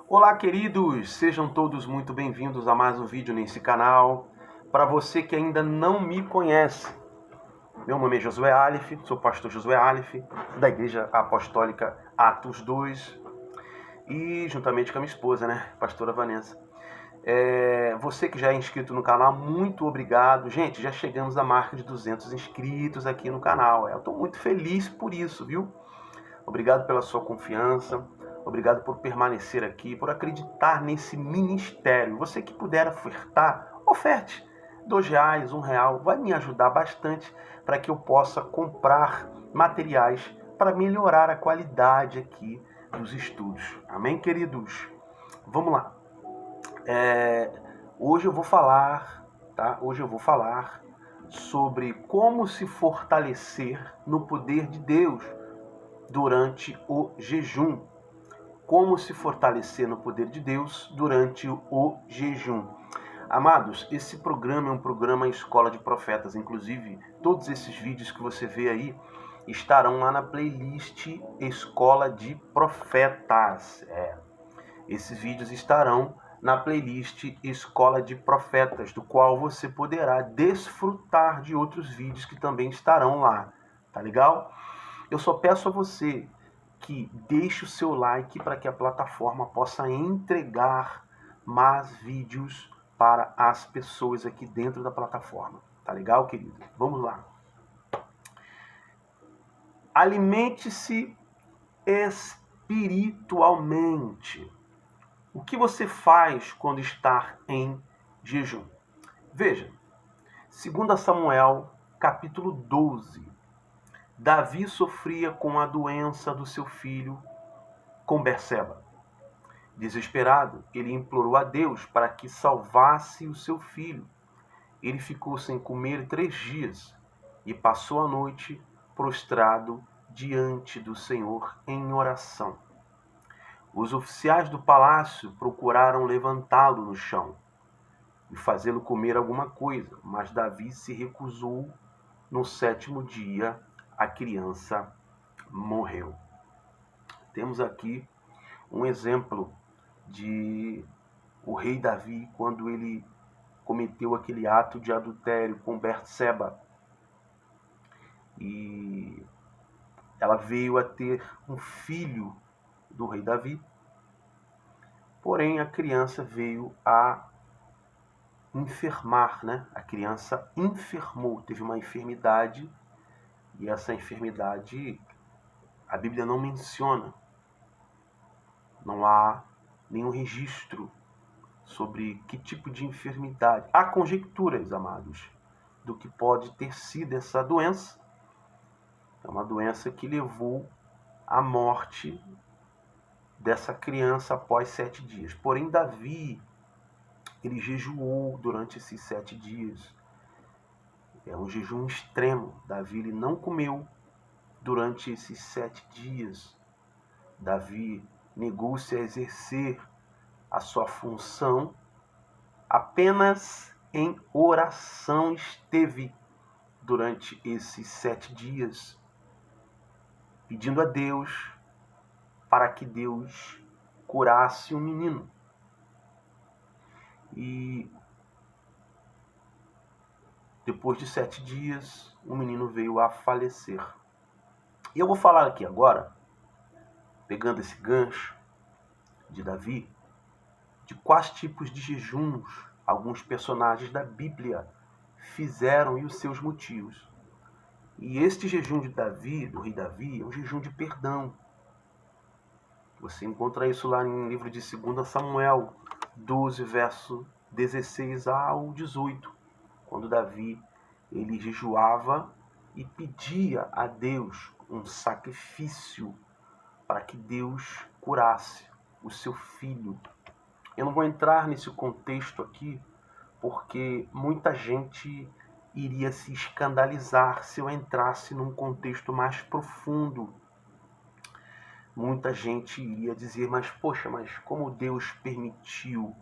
Olá, queridos! Sejam todos muito bem-vindos a mais um vídeo nesse canal. Para você que ainda não me conhece, meu nome é Josué Aleph, sou pastor Josué Aleph, da Igreja Apostólica Atos 2, e juntamente com a minha esposa, pastora Vanessa. Você que já é inscrito no canal, muito obrigado. Gente, já chegamos à marca de 200 inscritos aqui no canal. Eu estou muito feliz por isso, viu? Obrigado pela sua confiança. Obrigado por permanecer aqui, por acreditar nesse ministério. Você que puder ofertar, oferte. R$2, R$1, vai me ajudar bastante para que eu possa comprar materiais para melhorar a qualidade aqui dos estudos. Amém, queridos? Vamos lá. Hoje eu vou falar, tá? Hoje eu vou falar sobre como se fortalecer no poder de Deus durante o jejum. Como se fortalecer no poder de Deus durante o jejum. Amados, esse programa é um programa Escola de Profetas. Inclusive, todos esses vídeos que você vê aí estarão lá na playlist Escola de Profetas. Esses vídeos estarão na playlist Escola de Profetas, do qual você poderá desfrutar de outros vídeos que também estarão lá. Tá legal? Eu só peço a você que deixe o seu like para que a plataforma possa entregar mais vídeos para as pessoas aqui dentro da plataforma. Tá legal, querido? Vamos lá. Alimente-se espiritualmente. O que você faz quando está em jejum? Veja, 2 Samuel, capítulo 12. Davi sofria com a doença do seu filho, com Berseba. Desesperado, ele implorou a Deus para que salvasse o seu filho. Ele ficou sem comer 3 dias e passou a noite prostrado diante do Senhor em oração. Os oficiais do palácio procuraram levantá-lo no chão e fazê-lo comer alguma coisa, mas Davi se recusou. No 7º dia, a criança morreu. Temos aqui um exemplo de o rei Davi quando ele cometeu aquele ato de adultério com Berseba. E ela veio a ter um filho do rei Davi. Porém, a criança veio a enfermar, A criança enfermou, teve uma enfermidade, e essa enfermidade a Bíblia não menciona. Não há nenhum registro sobre que tipo de enfermidade. Há conjecturas, amados, do que pode ter sido essa doença. É uma doença que levou à morte dessa criança após 7 dias. Porém, Davi, ele jejuou durante esses 7 dias. É um jejum extremo. Davi, ele não comeu durante esses 7 dias. Davi negou-se a exercer a sua função, apenas em oração esteve durante esses 7 dias, pedindo a Deus para que Deus curasse o menino. E depois de 7 dias, o menino veio a falecer. E eu vou falar aqui agora, pegando esse gancho de Davi, de quais tipos de jejuns alguns personagens da Bíblia fizeram e os seus motivos. E este jejum de Davi, do rei Davi, é um jejum de perdão. Você encontra isso lá no livro de 2 Samuel 12, verso 16 ao 18, quando Davi ele jejuava e pedia a Deus um sacrifício para que Deus curasse o seu filho. Eu não vou entrar nesse contexto aqui, porque muita gente iria se escandalizar se eu entrasse num contexto mais profundo. Muita gente iria dizer, mas como Deus permitiu?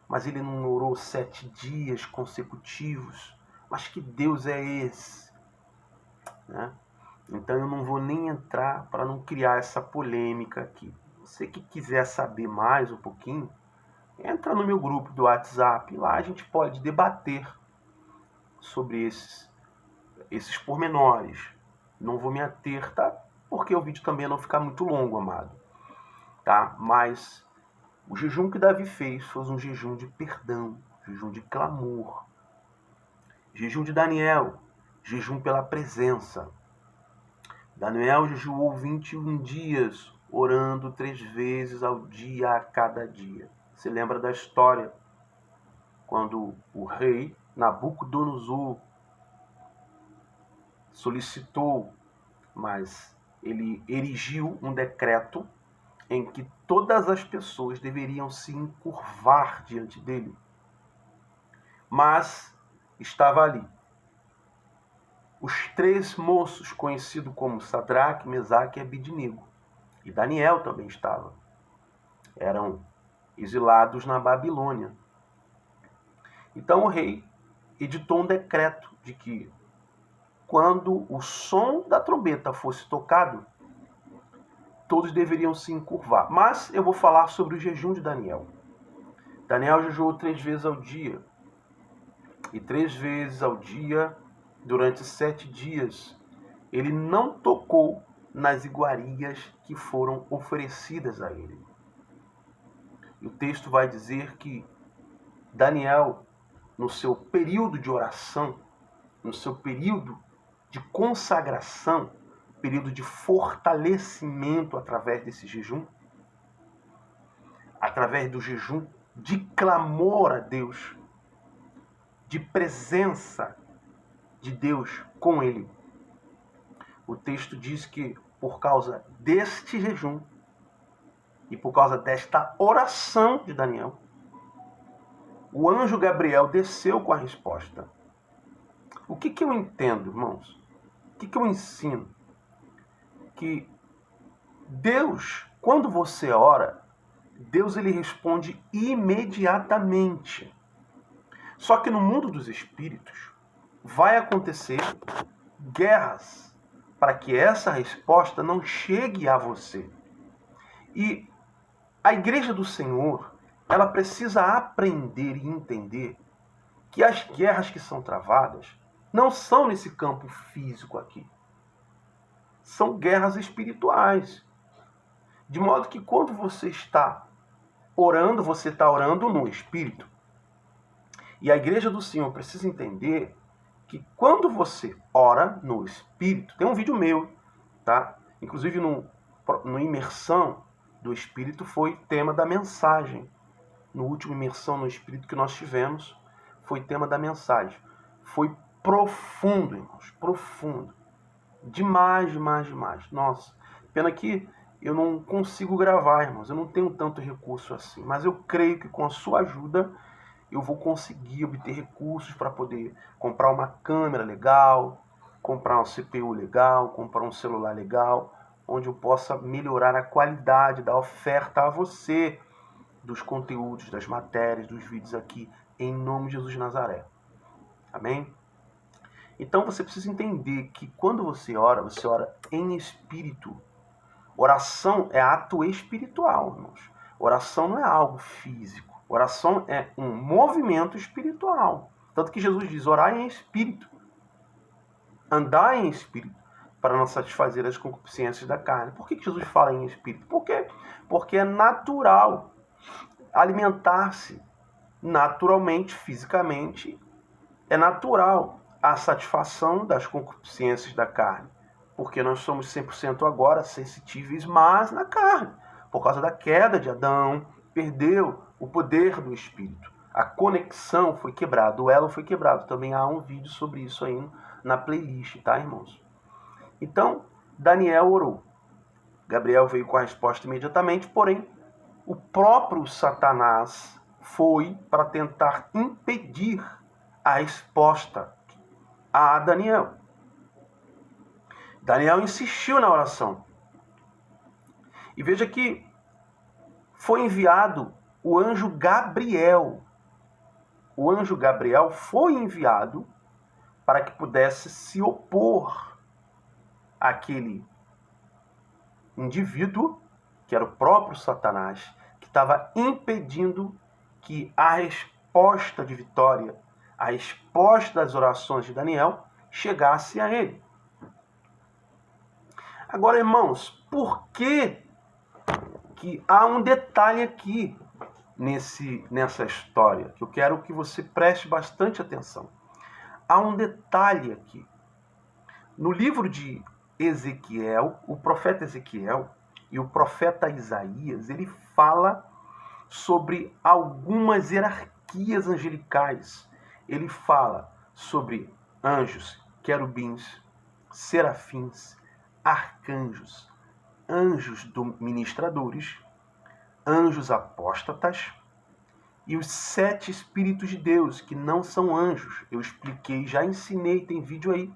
Mas ele não orou 7 dias consecutivos? Mas que Deus é esse? Então eu não vou nem entrar para não criar essa polêmica aqui. Você que quiser saber mais um pouquinho, entra no meu grupo do WhatsApp. Lá a gente pode debater sobre esses pormenores. Não vou me ater, tá? Porque o vídeo também não ficar muito longo, amado. Tá? Mas o jejum que Davi fez foi um jejum de perdão, jejum de clamor, jejum de Daniel, jejum pela presença. Daniel jejuou 21 dias, orando 3 vezes ao dia a cada dia. Você lembra da história? Quando o rei Nabucodonosor solicitou, mas ele erigiu um decreto em que todas as pessoas deveriam se encurvar diante dele. Mas estava ali os 3 moços, conhecidos como Sadraque, Mesaque e Abidnego. E Daniel também estava. Eram exilados na Babilônia. Então o rei editou um decreto de que, quando o som da trombeta fosse tocado, todos deveriam se encurvar. Mas eu vou falar sobre o jejum de Daniel. Daniel jejuou 3 vezes ao dia. E 3 vezes ao dia, durante 7 dias, ele não tocou nas iguarias que foram oferecidas a ele. E o texto vai dizer que Daniel, no seu período de oração, no seu período de consagração, período de fortalecimento através desse jejum, através do jejum de clamor a Deus, de presença de Deus com ele. O texto diz que, por causa deste jejum e por causa desta oração de Daniel, o anjo Gabriel desceu com a resposta. O que eu entendo, irmãos? O que eu ensino? Que Deus, quando você ora, Deus ele responde imediatamente. Só que no mundo dos espíritos vai acontecer guerras para que essa resposta não chegue a você. E a Igreja do Senhor, ela precisa aprender e entender que as guerras que são travadas não são nesse campo físico aqui. São guerras espirituais. De modo que quando você está orando no Espírito. E a Igreja do Senhor precisa entender que quando você ora no Espírito, tem um vídeo meu, tá? Inclusive no Imersão do Espírito foi tema da mensagem. No último Imersão no Espírito que nós tivemos, foi tema da mensagem. Foi profundo, irmãos, profundo. Demais, demais, demais. Nossa, pena que eu não consigo gravar, irmãos. Eu não tenho tanto recurso assim. Mas eu creio que com a sua ajuda eu vou conseguir obter recursos para poder comprar uma câmera legal, comprar um CPU legal, comprar um celular legal, onde eu possa melhorar a qualidade da oferta a você dos conteúdos, das matérias, dos vídeos aqui, em nome de Jesus de Nazaré. Amém? Então você precisa entender que quando você ora em espírito. Oração é ato espiritual, irmãos. Oração não é algo físico. Oração é um movimento espiritual. Tanto que Jesus diz, orar em espírito. Andar em espírito para não satisfazer as concupiscências da carne. Por que Jesus fala em espírito? Por quê? Porque é natural alimentar-se naturalmente, fisicamente. É natural a satisfação das concupiscências da carne. Porque nós somos 100% agora sensitíveis, mas na carne. Por causa da queda de Adão, perdeu o poder do Espírito. A conexão foi quebrada, o elo foi quebrado. Também há um vídeo sobre isso aí na playlist, tá, irmãos? Então, Daniel orou. Gabriel veio com a resposta imediatamente, porém, o próprio Satanás foi para tentar impedir a resposta a Daniel. Daniel insistiu na oração. E veja que foi enviado o anjo Gabriel. O anjo Gabriel foi enviado para que pudesse se opor àquele indivíduo que era o próprio Satanás, que estava impedindo que a resposta de vitória, a resposta das orações de Daniel, chegasse a ele. Agora, irmãos, por que há um detalhe aqui nessa história, que eu quero que você preste bastante atenção. Há um detalhe aqui. No livro de Ezequiel, o profeta Ezequiel e o profeta Isaías, ele fala sobre algumas hierarquias angelicais. Ele fala sobre anjos, querubins, serafins, arcanjos, anjos ministradores, anjos apóstatas e os 7 Espíritos de Deus, que não são anjos. Eu expliquei, já ensinei, tem vídeo aí.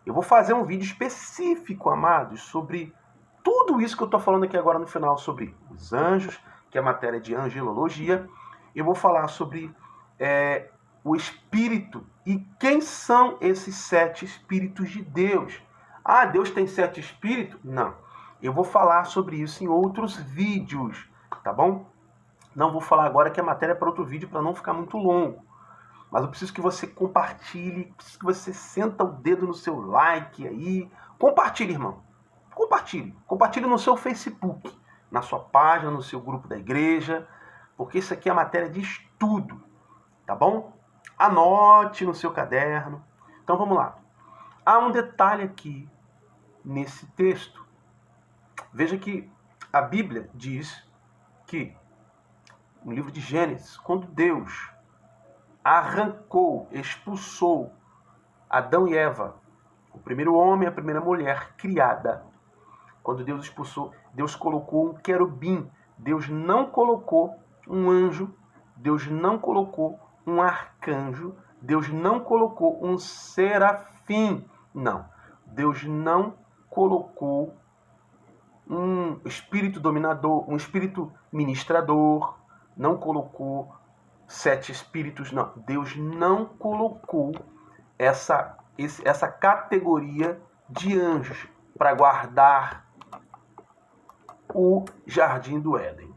Eu vou fazer um vídeo específico, amados, sobre tudo isso que eu estou falando aqui agora no final, sobre os anjos, que é a matéria de angelologia. Eu vou falar sobre o Espírito e quem são esses 7 Espíritos de Deus. Ah, Deus tem 7 Espíritos? Não. Eu vou falar sobre isso em outros vídeos, tá bom? Não vou falar agora, que a matéria é para outro vídeo, para não ficar muito longo. Mas eu preciso que você compartilhe, preciso que você senta o dedo no seu like aí. Compartilhe, irmão. Compartilhe. Compartilhe no seu Facebook, na sua página, no seu grupo da igreja, porque isso aqui é matéria de estudo, tá bom? Anote no seu caderno. Então vamos lá. Há um detalhe aqui nesse texto. Veja que a Bíblia diz que, no livro de Gênesis, quando Deus arrancou, expulsou Adão e Eva, o primeiro homem e a primeira mulher criada, quando Deus expulsou, Deus colocou um querubim, Deus não colocou um anjo, Deus não colocou um arcanjo, Deus não colocou um serafim, não. Deus não colocou um espírito dominador, um espírito ministrador, não colocou 7 espíritos, não. Deus não colocou essa categoria de anjos para guardar o jardim do Éden.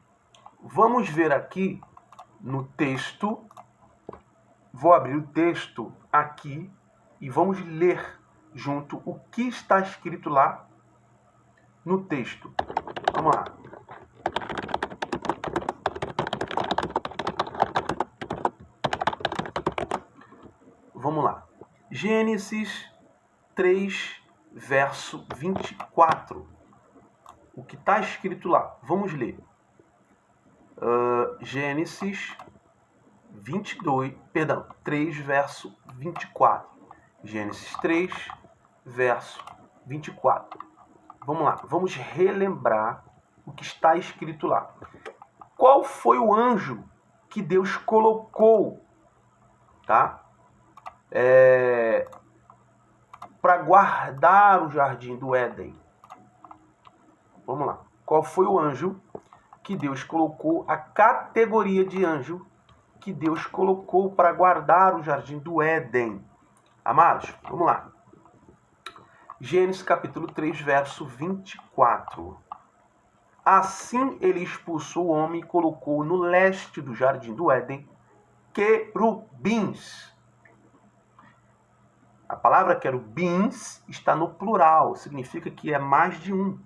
Vamos ver aqui no texto, vou abrir o texto aqui e vamos ler junto o que está escrito lá no texto. Vamos lá. Vamos lá. Gênesis 3, verso 24. O que está escrito lá? Vamos ler. Gênesis 3, verso 24. Gênesis 3, verso 24. Vamos lá. Vamos relembrar o que está escrito lá. Qual foi o anjo que Deus colocou, tá? Para guardar o jardim do Éden? Vamos lá. Qual foi o anjo que Deus colocou, a categoria de anjo que Deus colocou para guardar o jardim do Éden? Amados, vamos lá. Gênesis capítulo 3, verso 24. Assim ele expulsou o homem e colocou no leste do jardim do Éden querubins. A palavra querubins está no plural, significa que é mais de um.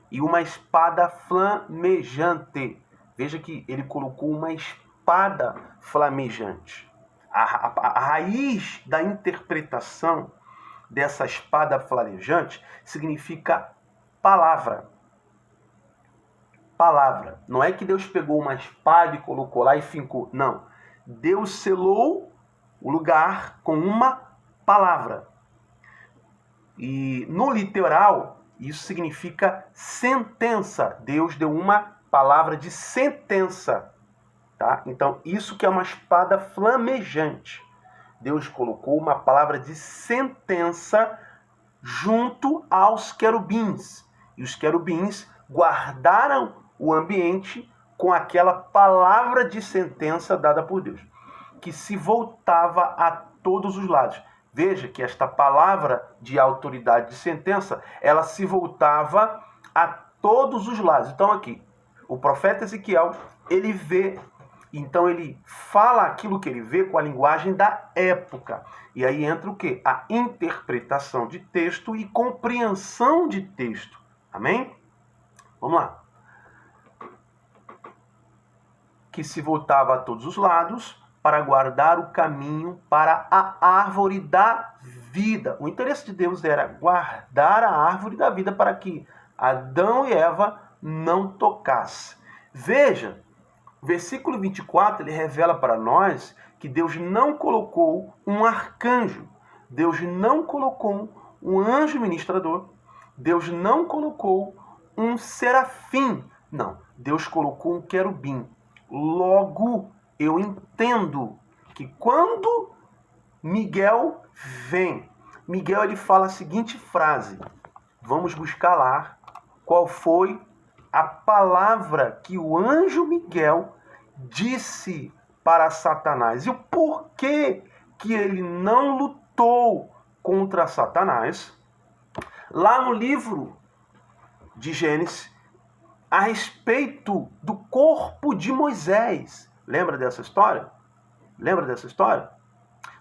E uma espada flamejante. Veja que ele colocou uma espada flamejante. A raiz da interpretação dessa espada flamejante significa palavra. Palavra. Não é que Deus pegou uma espada e colocou lá e fincou. Não. Deus selou o lugar com uma palavra. E no literal, isso significa sentença. Deus deu uma palavra de sentença. Tá? Então, isso que é uma espada flamejante. Deus colocou uma palavra de sentença junto aos querubins. E os querubins guardaram o ambiente com aquela palavra de sentença dada por Deus, que se voltava a todos os lados. Veja que esta palavra de autoridade de sentença, ela se voltava a todos os lados. Então aqui, o profeta Ezequiel, ele vê, então ele fala aquilo que ele vê com a linguagem da época. E aí entra o quê? A interpretação de texto e compreensão de texto. Amém? Vamos lá. Que se voltava a todos os lados para guardar o caminho para a árvore da vida. O interesse de Deus era guardar a árvore da vida para que Adão e Eva não tocassem. Veja, o versículo 24, ele revela para nós que Deus não colocou um arcanjo, Deus não colocou um anjo ministrador, Deus não colocou um serafim, não, Deus colocou um querubim. Logo, eu entendo que quando Miguel vem, Miguel ele fala a seguinte frase, vamos buscar lá qual foi a palavra que o anjo Miguel disse para Satanás e o porquê que ele não lutou contra Satanás. Lá no livro de Gênesis, a respeito do corpo de Moisés. Lembra dessa história? Lembra dessa história?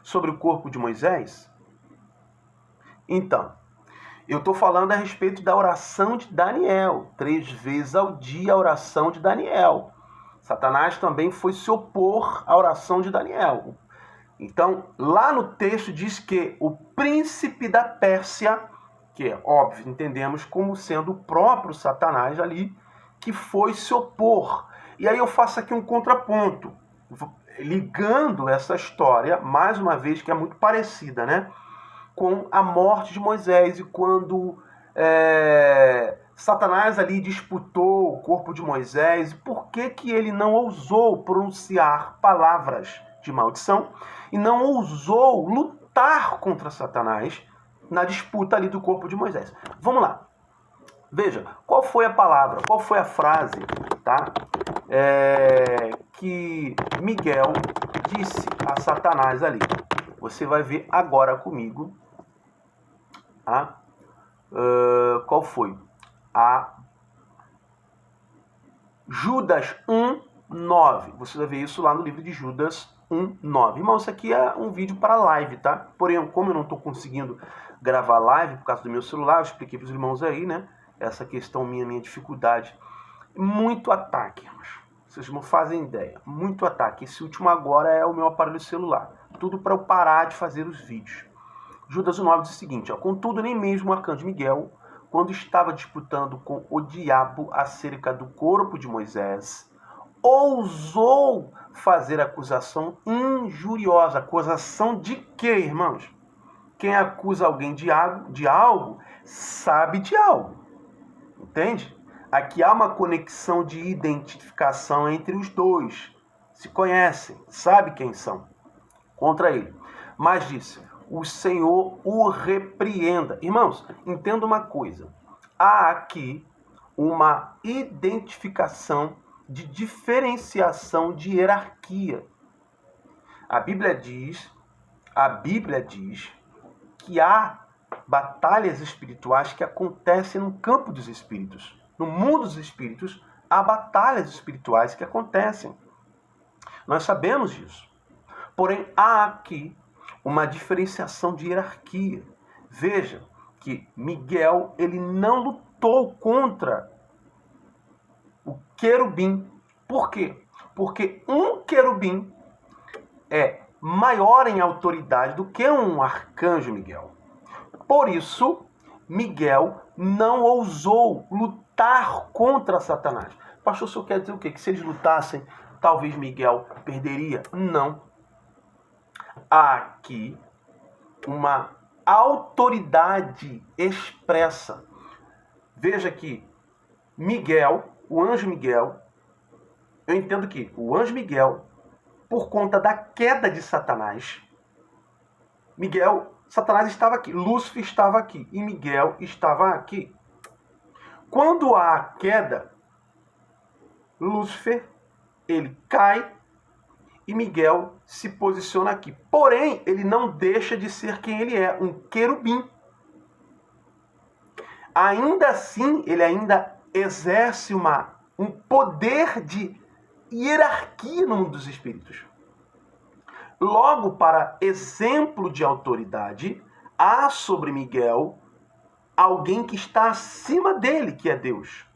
Sobre o corpo de Moisés? Então, eu estou falando a respeito da oração de Daniel. 3 vezes ao dia a oração de Daniel. Satanás também foi se opor à oração de Daniel. Então, lá no texto diz que o príncipe da Pérsia, que é óbvio, entendemos como sendo o próprio Satanás ali, que foi se opor. E aí eu faço aqui um contraponto, ligando essa história, mais uma vez, que é muito parecida, né, com a morte de Moisés, e quando Satanás ali disputou o corpo de Moisés, por que ele não ousou pronunciar palavras de maldição e não ousou lutar contra Satanás na disputa ali do corpo de Moisés? Vamos lá. Veja, qual foi a palavra, qual foi a frase, tá? Que Miguel disse a Satanás ali. Você vai ver agora comigo. Tá? Qual foi? A Judas 1:9. Você vai ver isso lá no livro de Judas 1:9. Irmão, isso aqui é um vídeo para live, tá? Porém, como eu não estou conseguindo gravar live por causa do meu celular, eu expliquei para os irmãos aí, né? Essa questão minha dificuldade. Muito ataque, vocês não fazem ideia. Muito ataque. Esse último agora é o meu aparelho celular. Tudo para eu parar de fazer os vídeos. Judas 1:9 diz o seguinte, ó, contudo, nem mesmo o arcanjo Miguel, quando estava disputando com o diabo acerca do corpo de Moisés, ousou fazer acusação injuriosa. Acusação de quê, irmãos? Quem acusa alguém de algo, sabe de algo. Entende? Aqui há uma conexão de identificação entre os dois. Se conhecem, sabe quem são. Contra ele. Mas disse, o Senhor o repreenda. Irmãos, entenda uma coisa. Há aqui uma identificação de diferenciação de hierarquia. A Bíblia diz que há batalhas espirituais que acontecem no campo dos espíritos. No mundo dos espíritos, há batalhas espirituais que acontecem. Nós sabemos disso. Porém, há aqui uma diferenciação de hierarquia. Veja que Miguel, ele não lutou contra o querubim. Por quê? Porque um querubim é maior em autoridade do que um arcanjo Miguel. Por isso, Miguel não ousou lutar contra Satanás. Pastor, o senhor quer dizer o quê? Que se eles lutassem, talvez Miguel perderia? Não. Há aqui uma autoridade expressa. Veja que Miguel, o anjo Miguel, eu entendo que o anjo Miguel, por conta da queda de Satanás, Satanás estava aqui, Lúcifer estava aqui e Miguel estava aqui. Quando há a queda, Lúcifer, ele cai e Miguel se posiciona aqui. Porém, ele não deixa de ser quem ele é, um querubim. Ainda assim, ele ainda exerce um poder de hierarquia no mundo dos espíritos. Logo, para exemplo de autoridade, há sobre Miguel alguém que está acima dele, que é Deus.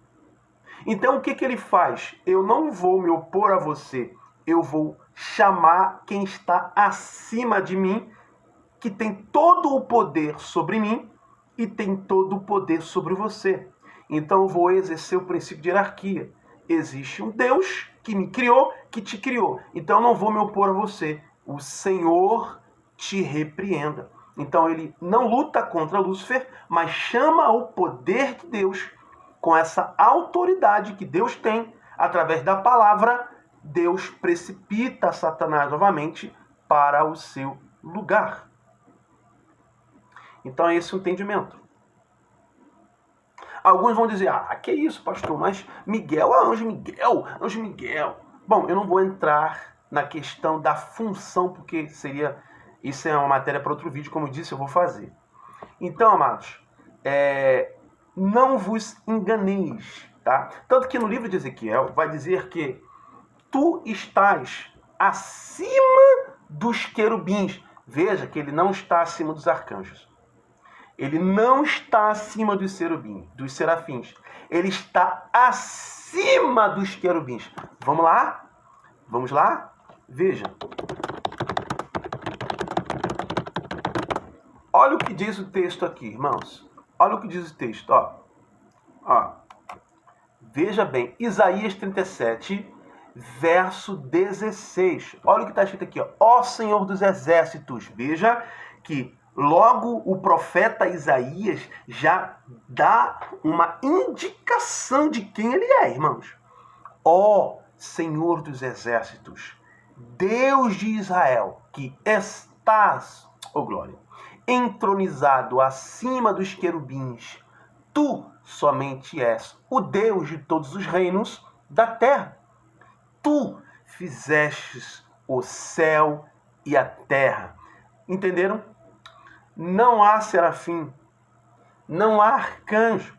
Então, o que ele faz? Eu não vou me opor a você, eu vou chamar quem está acima de mim, que tem todo o poder sobre mim e tem todo o poder sobre você. Então, eu vou exercer o princípio de hierarquia. Existe um Deus que me criou, que te criou. Então, eu não vou me opor a você. O Senhor te repreenda. Então, ele não luta contra Lúcifer, mas chama o poder de Deus. Com essa autoridade que Deus tem, através da palavra, Deus precipita Satanás novamente para o seu lugar. Então é esse o entendimento. Alguns vão dizer, que isso, pastor, mas Miguel é anjo Miguel, anjo Miguel. Bom, eu não vou entrar na questão da função, porque isso é uma matéria para outro vídeo, como eu disse, eu vou fazer. Então, amados, não vos enganeis, tá? Tanto que no livro de Ezequiel vai dizer que tu estás acima dos querubins. Veja que ele não está acima dos arcanjos. Ele não está acima dos serafins. Ele está acima dos querubins. Vamos lá? Vamos lá? Veja. Olha o que diz o texto aqui, irmãos. Olha o que diz o texto. Ó. Veja bem. Isaías 37, verso 16. Olha o que está escrito aqui. Ó Senhor dos Exércitos. Veja que logo o profeta Isaías já dá uma indicação de quem ele é, irmãos. Ó Senhor dos Exércitos, Deus de Israel, que estás, glória, entronizado acima dos querubins, tu somente és o Deus de todos os reinos da terra. Tu fizestes o céu e a terra. Entenderam? Não há serafim, não há arcanjo,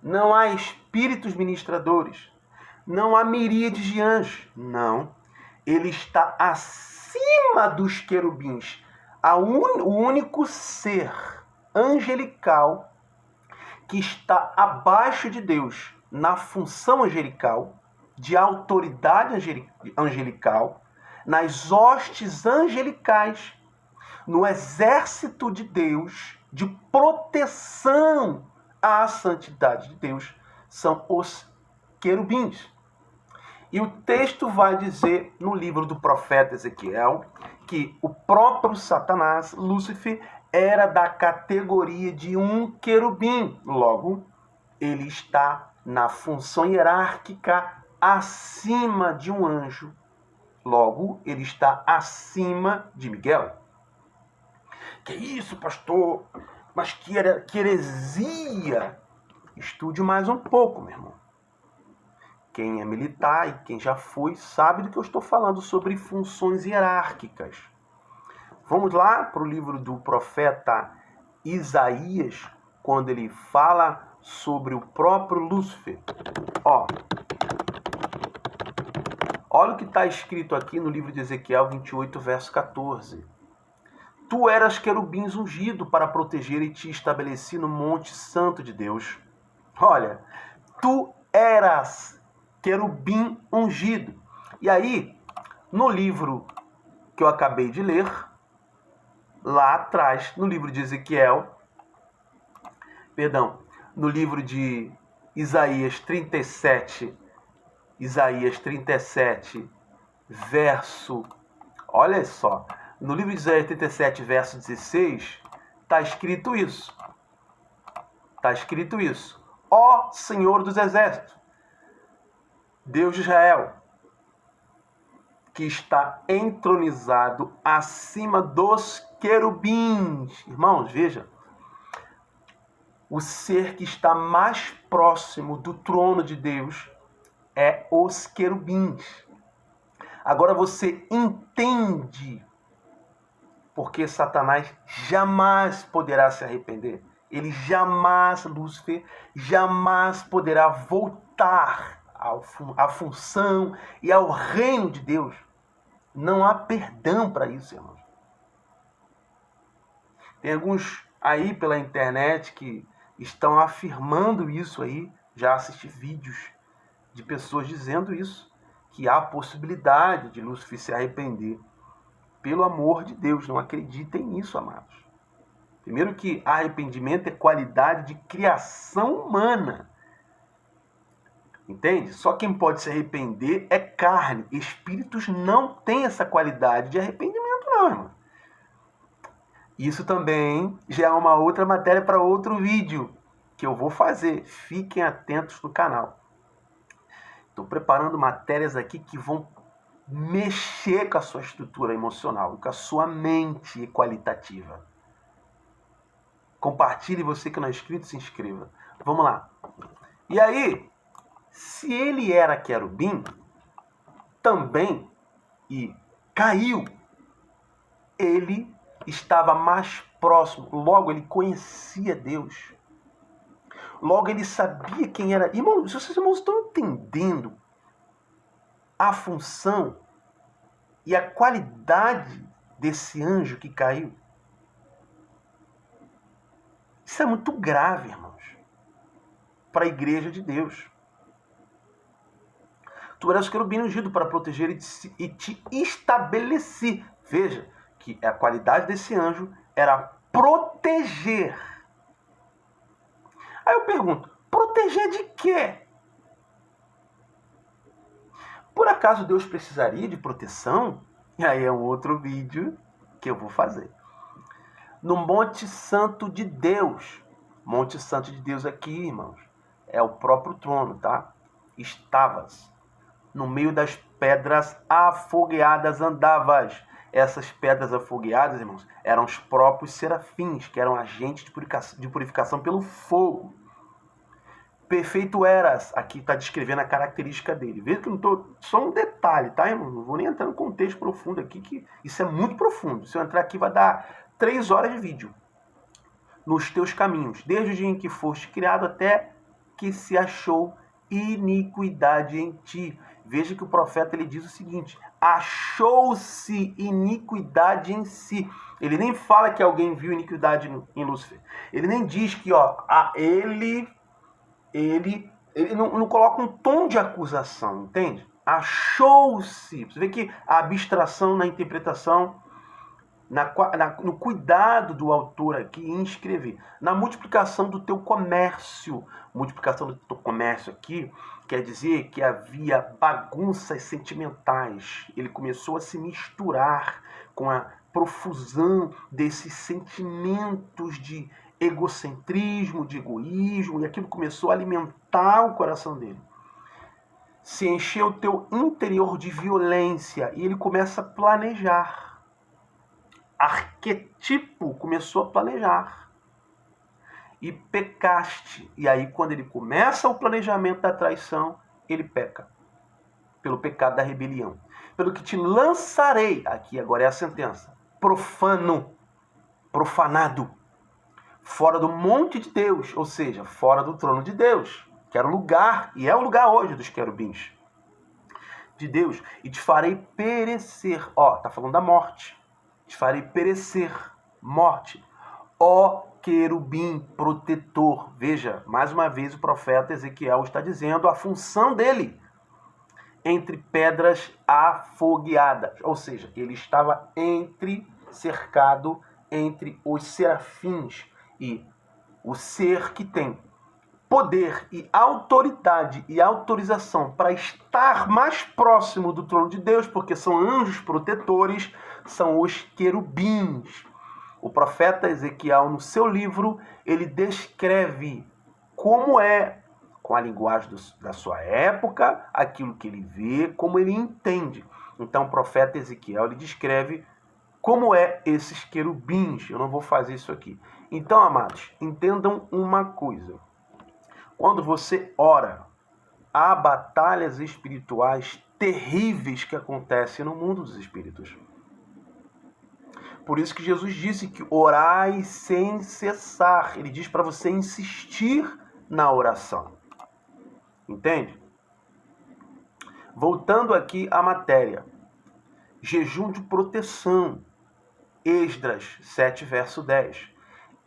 não há espíritos ministradores, não há miríades de anjos. Não. Ele está acima dos querubins. O único ser angelical que está abaixo de Deus na função angelical, de autoridade angelical, nas hostes angelicais, no exército de Deus, de proteção à santidade de Deus, são os querubins. E o texto vai dizer no livro do profeta Ezequiel que o próprio Satanás, Lúcifer, era da categoria de um querubim. Logo, ele está na função hierárquica acima de um anjo. Logo, ele está acima de Miguel. Que isso, pastor? Mas que heresia! Estude mais um pouco, meu irmão. Quem é militar e quem já foi sabe do que eu estou falando sobre funções hierárquicas. Vamos lá para o livro do profeta Isaías, quando ele fala sobre o próprio Lúcifer. Olha o que está escrito aqui no livro de Ezequiel 28, verso 14. Tu eras querubins ungido para proteger e te estabeleci no monte santo de Deus. Olha, tu eras querubim ungido. E aí, no livro que eu acabei de ler, lá atrás, no livro de no livro de Isaías 37, verso, olha só, no livro de Isaías 37, verso 16, está escrito isso. Está escrito isso. Ó Senhor dos Exércitos, Deus de Israel, que está entronizado acima dos querubins. Irmãos, veja. O ser que está mais próximo do trono de Deus é os querubins. Agora você entende porque Satanás jamais poderá se arrepender. Ele jamais, Lúcifer, jamais poderá voltar à função e ao reino de Deus. Não há perdão para isso, irmãos. Tem alguns aí pela internet que estão afirmando isso aí. Já assisti vídeos de pessoas dizendo isso, que há possibilidade de Lúcifer se arrepender. Pelo amor de Deus, não acreditem nisso, amados. Primeiro que arrependimento é qualidade de criação humana. Entende? Só quem pode se arrepender é carne. Espíritos não têm essa qualidade de arrependimento, não, irmão. Isso também já é uma outra matéria para outro vídeo que eu vou fazer. Fiquem atentos no canal. Estou preparando matérias aqui que vão mexer com a sua estrutura emocional, com a sua mente qualitativa. Compartilhe, você que não é inscrito, se inscreva. Vamos lá. E aí, se ele era querubim, também, e caiu, ele estava mais próximo, logo ele conhecia Deus. Logo ele sabia quem era. Irmãos, vocês estão entendendo a função e a qualidade desse anjo que caiu? Isso é muito grave, irmãos, para a igreja de Deus. Tu eras querubim ungido para proteger e te estabeleci. Veja que a qualidade desse anjo era proteger. Aí eu pergunto, proteger de quê? Por acaso Deus precisaria de proteção? E aí é um outro vídeo que eu vou fazer. No Monte Santo de Deus. Monte Santo de Deus aqui, irmãos, é o próprio trono, tá? Estavas. No meio das pedras afogueadas andavas. Essas pedras afogueadas, irmãos, eram os próprios serafins, que eram agentes de purificação pelo fogo. Perfeito eras, aqui está descrevendo a característica dele. Veja que eu não estou. Só um detalhe, tá, irmão? Não vou nem entrar no contexto profundo aqui, que isso é muito profundo. Se eu entrar aqui, vai dar 3 horas de vídeo. Nos teus caminhos, desde o dia em que foste criado até que se achou iniquidade em ti. Veja que o profeta ele diz o seguinte: achou-se iniquidade em si. Ele nem fala que alguém viu iniquidade em Lúcifer. Ele nem diz que ele não coloca um tom de acusação, entende? Achou-se. Você vê que a abstração na interpretação, no cuidado do autor aqui em escrever, na multiplicação do teu comércio. Multiplicação do teu comércio aqui quer dizer que havia bagunças sentimentais. Ele começou a se misturar com a profusão desses sentimentos de egocentrismo, de egoísmo, e aquilo começou a alimentar o coração dele. Se encheu o teu interior de violência e ele começa a planejar. Arquetipo começou a planejar. E pecaste. E aí, quando ele começa o planejamento da traição, ele peca. Pelo pecado da rebelião. Pelo que te lançarei, aqui agora é a sentença, profano, profanado, fora do monte de Deus, ou seja, fora do trono de Deus, que era o lugar, e é o lugar hoje dos querubins de Deus, e te farei perecer. Tá falando da morte. Te farei perecer, morte. Querubim protetor. Veja, mais uma vez o profeta Ezequiel está dizendo a função dele entre pedras afogueadas. Ou seja, ele estava cercado entre os serafins, e o ser que tem poder e autoridade e autorização para estar mais próximo do trono de Deus, porque são anjos protetores, são os querubins. O profeta Ezequiel, no seu livro, ele descreve como é, com a linguagem da sua época, aquilo que ele vê, como ele entende. Então, o profeta Ezequiel, ele descreve como é esses querubins. Eu não vou fazer isso aqui. Então, amados, entendam uma coisa. Quando você ora, há batalhas espirituais terríveis que acontecem no mundo dos espíritos. Por isso que Jesus disse que orai sem cessar. Ele diz para você insistir na oração. Entende? Voltando aqui à matéria. Jejum de proteção. Esdras 7, verso 10.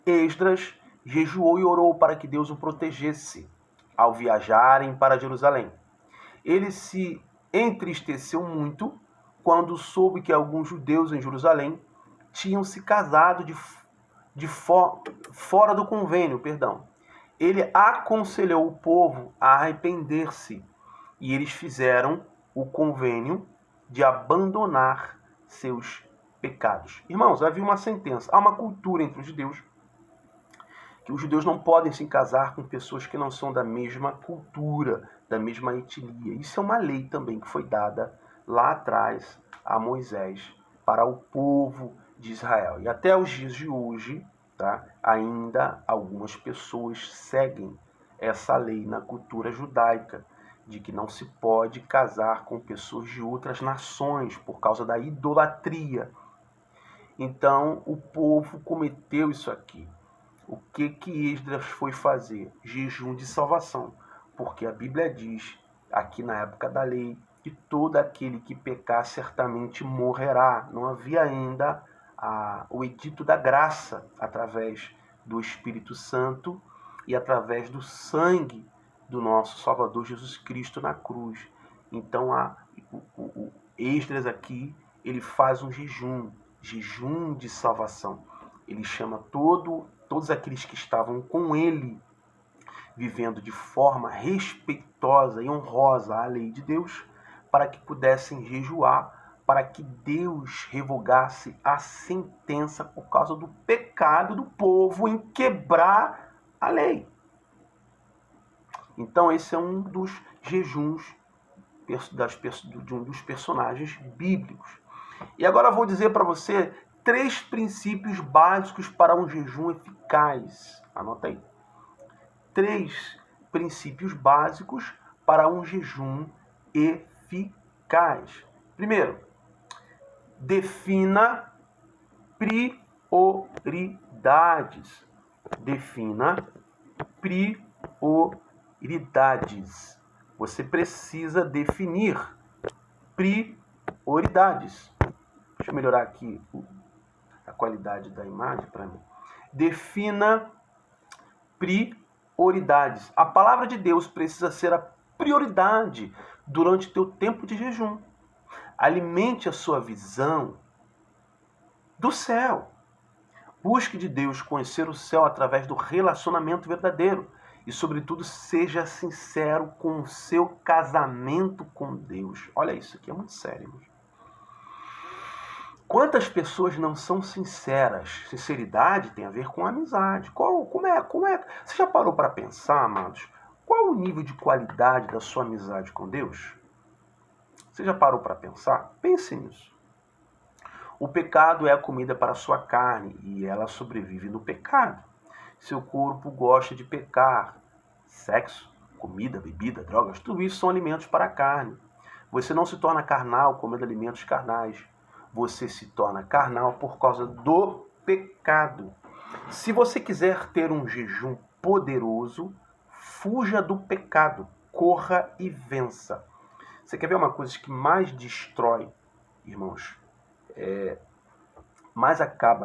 Esdras jejuou e orou para que Deus o protegesse ao viajarem para Jerusalém. Ele se entristeceu muito quando soube que alguns judeus em Jerusalém tinham se casado fora do convênio. Ele aconselhou o povo a arrepender-se e eles fizeram o convênio de abandonar seus pecados. Irmãos, havia uma sentença. Há uma cultura entre os judeus que os judeus não podem se casar com pessoas que não são da mesma cultura, da mesma etnia. Isso é uma lei também que foi dada lá atrás a Moisés para o povo de Israel. E até os dias de hoje, tá, ainda algumas pessoas seguem essa lei na cultura judaica, de que não se pode casar com pessoas de outras nações por causa da idolatria. Então, o povo cometeu isso aqui. O que Esdras foi fazer? Jejum de salvação. Porque a Bíblia diz, aqui na época da lei, que todo aquele que pecar certamente morrerá. Não havia ainda o edito da graça através do Espírito Santo e através do sangue do nosso Salvador Jesus Cristo na cruz. Então, o Esdras aqui, ele faz um jejum de salvação. Ele chama todos aqueles que estavam com ele, vivendo de forma respeitosa e honrosa à lei de Deus, para que pudessem jejuar, para que Deus revogasse a sentença por causa do pecado do povo em quebrar a lei. Então esse é um dos jejuns de um dos personagens bíblicos. E agora eu vou dizer para você 3 princípios básicos para um jejum eficaz. Anota aí. 3 princípios básicos para um jejum eficaz. Primeiro, defina prioridades. Defina prioridades. Você precisa definir prioridades. Deixa eu melhorar aqui a qualidade da imagem para mim. Defina prioridades. A palavra de Deus precisa ser a prioridade durante o teu tempo de jejum. Alimente a sua visão do céu. Busque de Deus conhecer o céu através do relacionamento verdadeiro. E, sobretudo, seja sincero com o seu casamento com Deus. Olha, isso aqui é muito sério, irmãos. Quantas pessoas não são sinceras? Sinceridade tem a ver com amizade. Como é? Você já parou para pensar, amados? Qual o nível de qualidade da sua amizade com Deus? Você já parou para pensar? Pense nisso. O pecado é a comida para a sua carne e ela sobrevive no pecado. Seu corpo gosta de pecar. Sexo, comida, bebida, drogas, tudo isso são alimentos para a carne. Você não se torna carnal comendo alimentos carnais. Você se torna carnal por causa do pecado. Se você quiser ter um jejum poderoso, fuja do pecado, corra e vença. Você quer ver uma coisa que mais destrói, irmãos? Mais acaba